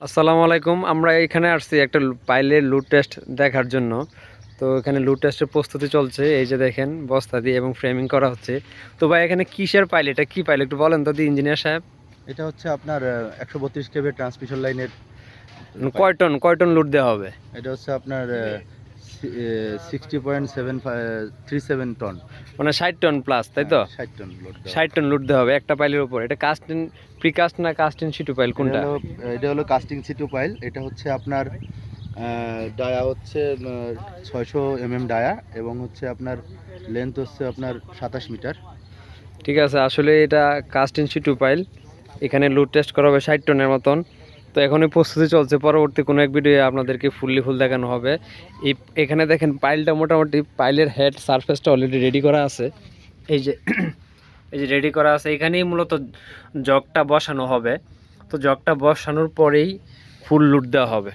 আসসালামু আলাইকুম। আমরা এখানে আসছি একটা পাইলের লুড টেস্ট দেখার জন্য। তো এখানে লুড টেস্টের প্রস্তুতি চলছে, এই যে দেখেন বস্তা দিয়ে এবং ফ্রেমিং করা হচ্ছে। তো ভাই এখানে কিসের পাইল, এটা কি পাইল একটু বলেন তো ইঞ্জিনিয়ার সাহেব। এটা হচ্ছে আপনার 132 কেভি ট্রান্সমিশন লাইনের পাইপ। কয় টন লুড দেওয়া হবে? এটা হচ্ছে আপনার 60.737 টন। মানে 60 টন প্লাস, তাই তো? 60 টন লোড দেওয়া 60 টন লুড দেওয়া হবে একটা পাইলের উপর। এটা কাস্টিং প্রিকাস্ট না কাস্টিং সিটু পাইল এটা কোনটা? হলো এটা হলো কাস্টিং সিটু পাইল। এটা হচ্ছে আপনার ডায়া হচ্ছে 600 ডায়া, এবং হচ্ছে আপনার লেন্থ হচ্ছে আপনার 27 মিটার। ঠিক আছে, আসলে এটা কাস্টিং সিটু পাইল। এখানে লুড টেস্ট করা হবে 60 টনের মতন। তো এখনই প্রস্তুতি চলছে, পরবর্তী কোনো এক ভিডিও আপনাদেরকে ফুল দেখানো হবে। এখানে দেখেন পাইলটা মোটামুটি পাইলের হেড সারফেসটা অলরেডি রেডি করা আছে। এই যে এই যে রেডি করা আছে, এখানেই মূলত জগটা বসানো হবে। তো জগটা বসানোর পরেই ফুল লুড দেওয়া হবে।